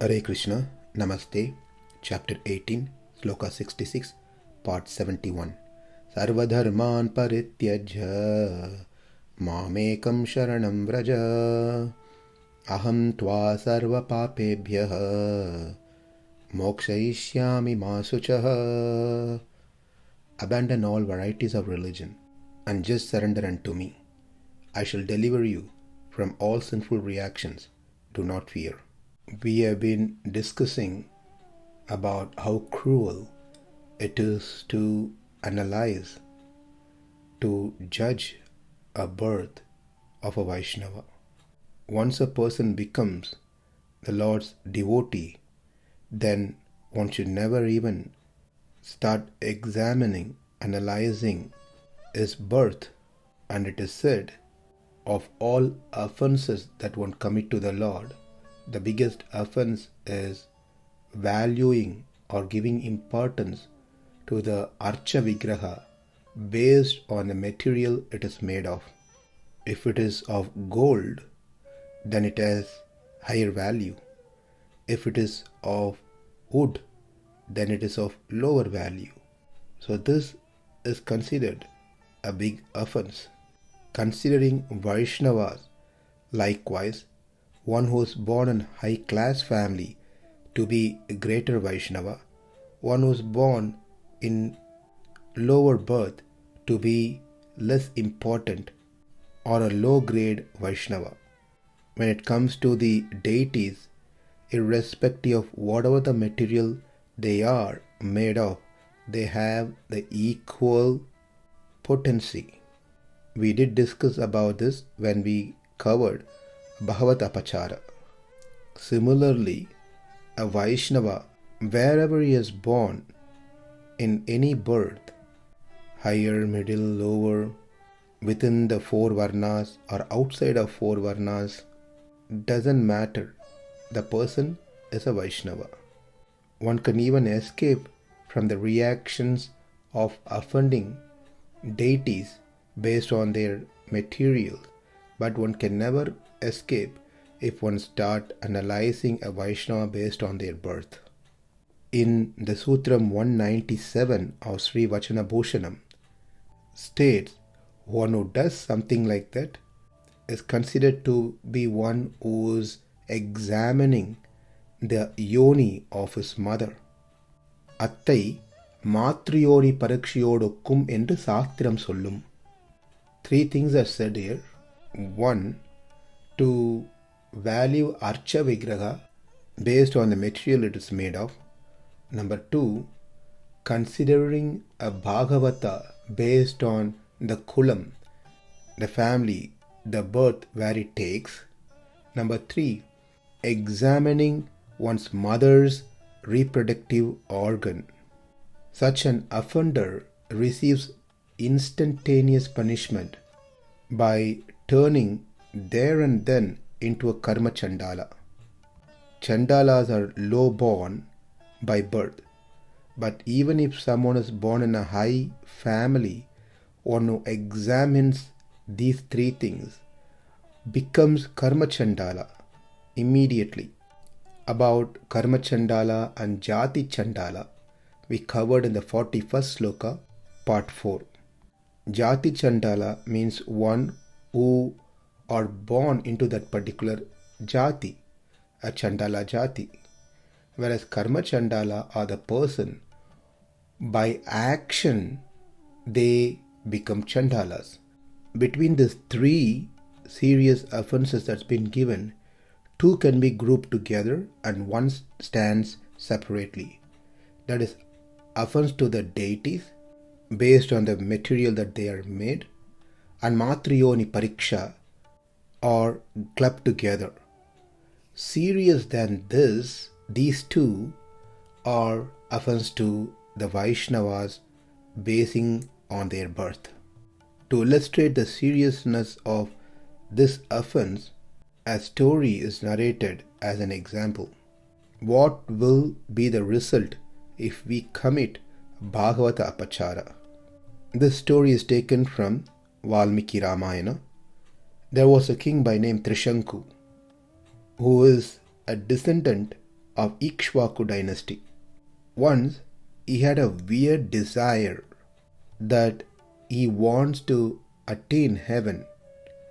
Hare Krishna, Namaste, Chapter 18, Sloka 66, Part 71. Sarva-dharmān parityajya, ekaṁ śaraṇaṁ vraja, ahaṁ sarva-pāpebhyo, mokṣayiṣyāmi śucaḥ. Abandon all varieties of religion and just surrender unto me. I shall deliver you from all sinful reactions. Do not fear. We have been discussing about how cruel it is to analyze, to judge a birth of a Vaishnava. Once a person becomes the Lord's devotee, then one should never even start examining, analyzing his birth. And it is said, of all offenses that one commit to the Lord, the biggest offense is valuing or giving importance to the archa vigraha based on the material it is made of. If it is of gold, then it has higher value. If it is of wood, then it is of lower value. So this is considered a big offense. Considering Vaishnavas, likewise, one who is born in high-class family to be a greater Vaishnava, one who is born in lower birth to be less important or a low-grade Vaishnava. When it comes to the deities, irrespective of whatever the material they are made of, they have the equal potency. We did discuss about this when we covered Bhagavat Apachara. Similarly, a Vaishnava, wherever he is born, in any birth, higher, middle, lower, within the four varnas or outside of four varnas, doesn't matter. The person is a Vaishnava. One can even escape from the reactions of offending deities based on their material, but one can never escape if one start analyzing a Vaishnava based on their birth. In the Sutram 197 of Sri Vachana Bhushanam states, one who does something like that is considered to be one who is examining the yoni of his mother. Attai matriyoni parikshiyodukkum endru sastram sollum. Three things are said here. One, to value archa vigraha based on the material it is made of. Number two, considering a Bhagavata based on the kulam, the family, the birth where it takes. Number three, examining one's mother's reproductive organ. Such an offender receives instantaneous punishment by turning there and then into a karma chandala. Chandalas are low born by birth, but even if someone is born in a high family, one who examines these three things becomes karma chandala immediately. About karma chandala and jati chandala we covered in the 41st sloka, part 4. Jati chandala means one who are born into that particular jati, a chandala jati, whereas karma chandala are the person by action they become chandalas. Between these three serious offenses that's been given, two can be grouped together and one stands separately. That is offense to the deities based on the material that they are made, and matriyoni pariksha or clubbed together. Serious than this, these two are offense to the Vaishnavas basing on their birth. To illustrate the seriousness of this offense, a story is narrated as an example. What will be the result if we commit Bhagavata Apachara? This story is taken from Valmiki Ramayana. There was a king by name Trishanku, who is a descendant of Ikshvaku dynasty. Once he had a weird desire that he wants to attain heaven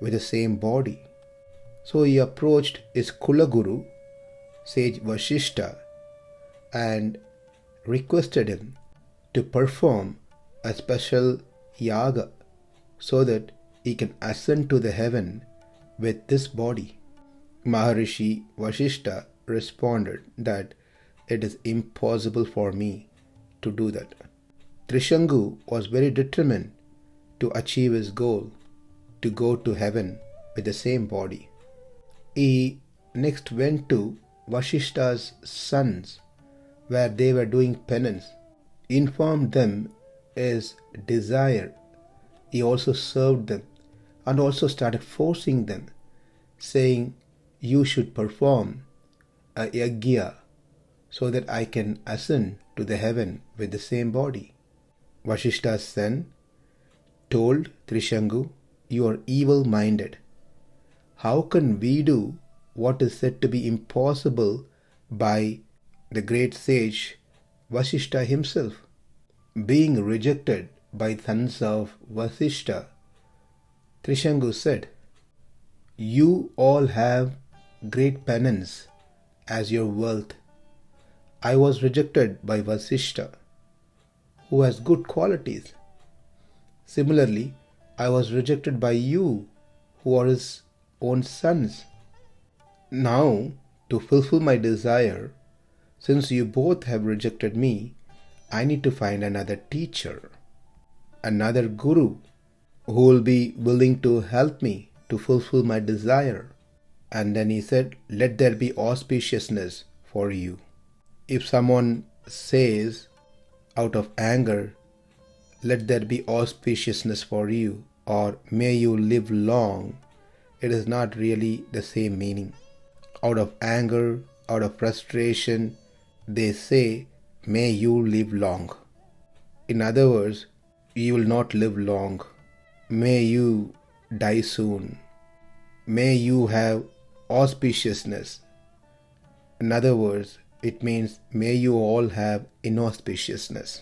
with the same body. So he approached his Kulaguru, sage Vasishtha, and requested him to perform a special yaga so that he can ascend to the heaven with this body. Maharishi Vasishtha responded that it is impossible for me to do that. Trishangu was very determined to achieve his goal, to go to heaven with the same body. He next went to Vasishtha's sons, where they were doing penance, informed them his desire. He also served them and also started forcing them, saying, "You should perform a yajna so that I can ascend to the heaven with the same body." Vasishtha's son told Trishangu, "You are evil-minded. How can we do what is said to be impossible by the great sage Vasishtha himself?" Being rejected by sons of Vasishtha, Trishangu said, "You all have great penance as your wealth. I was rejected by Vasishtha, who has good qualities. Similarly, I was rejected by you, who are his own sons. Now, to fulfill my desire, since you both have rejected me, I need to find another teacher, another guru, who will be willing to help me to fulfill my desire." And then he said, "Let there be auspiciousness for you." If someone says out of anger, "Let there be auspiciousness for you," or "May you live long," it is not really the same meaning. Out of anger, out of frustration, they say, "May you live long." In other words, you will not live long. May you die soon. May you have auspiciousness. In other words, it means may you all have inauspiciousness.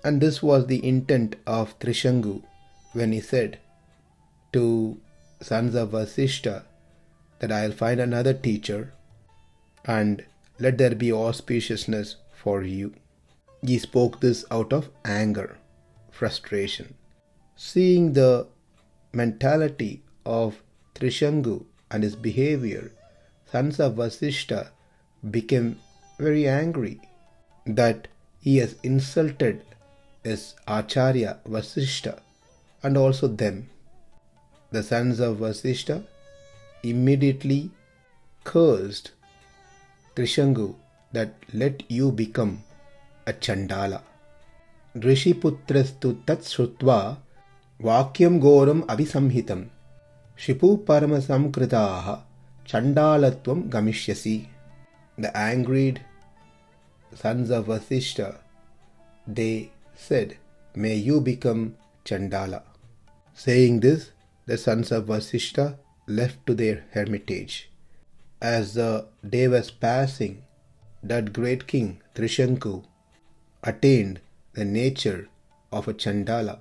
And this was the intent of Trishangu when he said to sons of Vasishtha that I'll find another teacher and let there be auspiciousness for you. He spoke this out of anger, frustration. Seeing the mentality of Trishangu and his behavior, sons of Vasishtha became very angry that he has insulted his Acharya Vasishtha and also them. The sons of Vasishtha immediately cursed Trishangu that let you become a Chandala. Rishiputrastu tat shrutva vakyam goram abhisamhitam shipu paramasamkritaha chandalatvam gamishyasi. The angered sons of Vasishtha, they said, "May you become Chandala." Saying this, the sons of Vasishtha left to their hermitage. As the day was passing, that great king Trishanku attained the nature of a Chandala.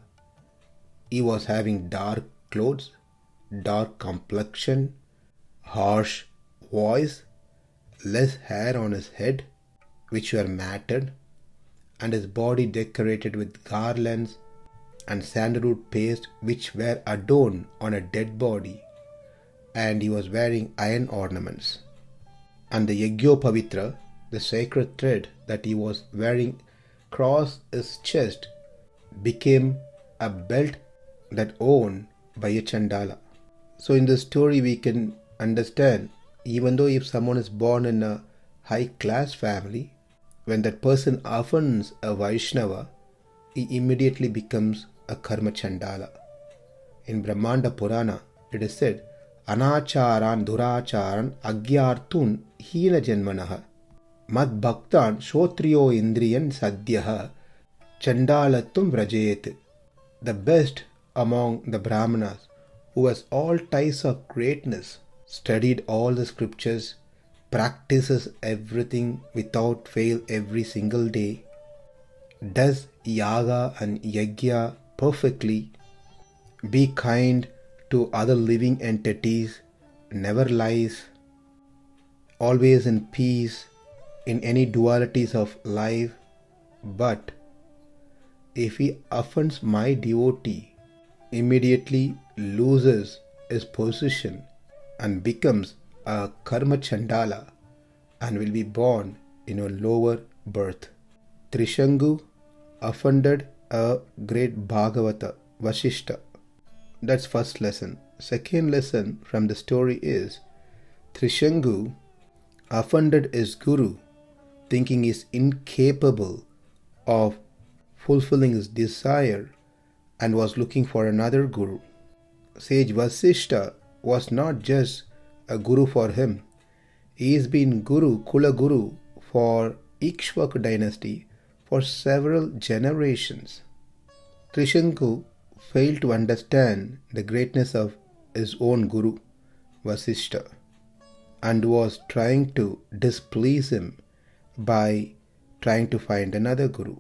He was having dark clothes, dark complexion, harsh voice, less hair on his head, which were matted, and his body decorated with garlands and sandalwood paste which were adorned on a dead body, and he was wearing iron ornaments. And the Yagyopavitra, the sacred thread that he was wearing across his chest, became a belt that owned by a Chandala. So in this story we can understand, even though if someone is born in a high class family, when that person offends a Vaishnava, he immediately becomes a Karma Chandala. In Brahmanda Purana, it is said, "Anacharan duracharan agyartun hina janmanaha mad bhaktan shotriyo indriyan sadhyaha chandalatum vrajayet." The best among the Brahmanas, who has all ties of greatness, studied all the scriptures, practices everything without fail every single day, does yaga and yajna perfectly, be kind to other living entities, never lies, always in peace in any dualities of life, but if he offends my devotee, immediately loses his position and becomes a karma chandala and will be born in a lower birth. Trishangu offended a great Bhagavata, Vasishta. That's first lesson. Second lesson from the story is Trishangu offended his guru, thinking he is incapable of fulfilling his desire and was looking for another guru. Sage Vasishta was not just a guru for him. He has been guru, Kula Guru for Ikshvaka dynasty for several generations. Trishangu failed to understand the greatness of his own guru, Vasishta, and was trying to displease him by trying to find another guru.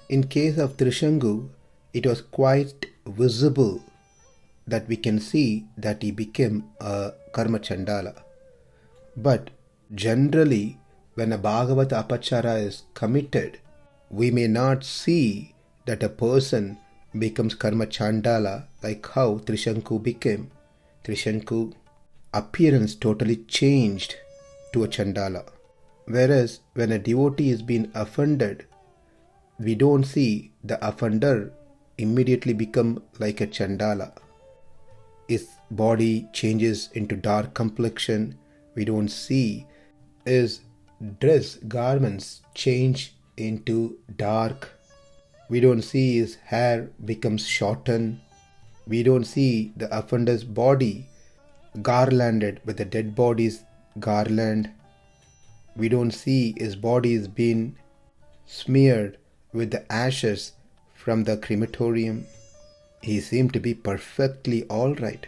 In case of Trishangu, it was quite visible that we can see that he became a karma chandala. But generally, when a Bhagavata apachara is committed, we may not see that a person becomes karma chandala like how Trishanku became. Trishanku appearance totally changed to a chandala. Whereas when a devotee is being offended, we don't see the offender immediately become like a chandala. His body changes into dark complexion. We don't see his dress garments change into dark. We don't see his hair becomes shortened. We don't see the offender's body garlanded with the dead body's garland. We don't see his body is being smeared with the ashes from the crematorium. He seemed to be perfectly alright.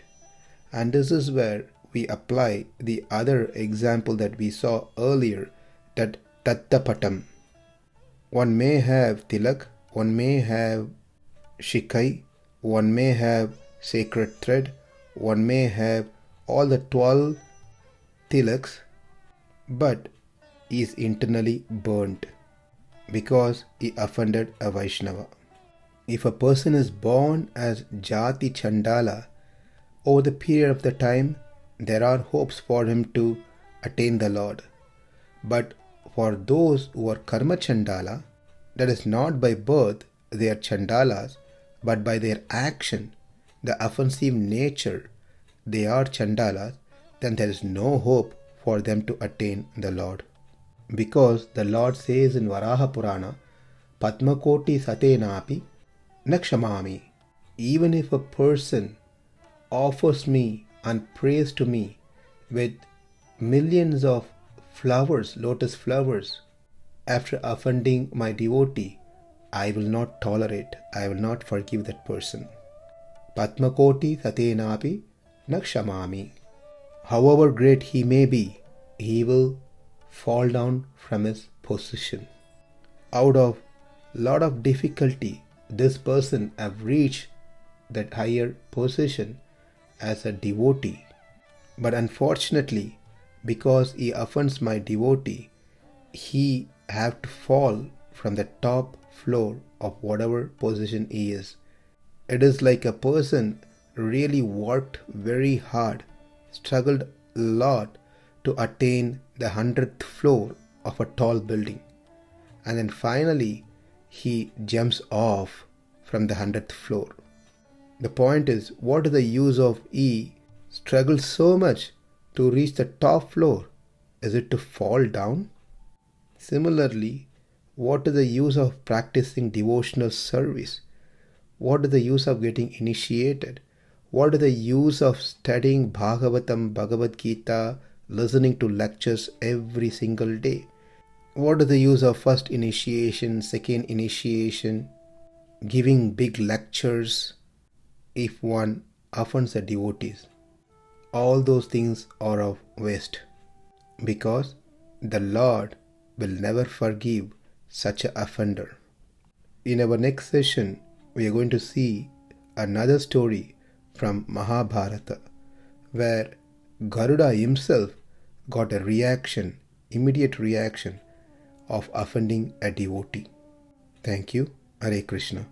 And this is where we apply the other example that we saw earlier, that tattapatam. One may have tilak, one may have shikai, one may have sacred thread, one may have all the 12 tilaks, but he is internally burnt because he offended a Vaishnava. If a person is born as Jati Chandala, over the period of the time, there are hopes for him to attain the Lord. But for those who are Karma Chandala, that is not by birth they are Chandalas, but by their action, the offensive nature, they are Chandalas, then there is no hope for them to attain the Lord. Because the Lord says in Varaha Purana, Padmakoti Satenapi Nakshamami. Even if a person offers me and prays to me with millions of flowers, lotus flowers, after offending my devotee, I will not tolerate, I will not forgive that person. Padmakoti Satenapi Nakshamami. However great he may be, he will fall down from his position. Out of lot of difficulty, this person have reached that higher position as a devotee. But unfortunately, because he offends my devotee, he have to fall from the top floor of whatever position he is. It is like a person really worked very hard, struggled a lot to attain the 100th floor of a tall building, and then finally he jumps off from the 100th floor. The point is, what is the use of he struggle so much to reach the top floor? Is it to fall down? Similarly, what is the use of practicing devotional service? What is the use of getting initiated? What is the use of studying Bhagavatam, Bhagavad Gita, listening to lectures every single day? What is the use of first initiation, second initiation, giving big lectures if one offends the devotees? All those things are of waste. because the Lord will never forgive such an offender. In our next session, we are going to see another story from Mahabharata, where Garuda himself got a reaction, immediate reaction of offending a devotee. Thank you. Hare Krishna.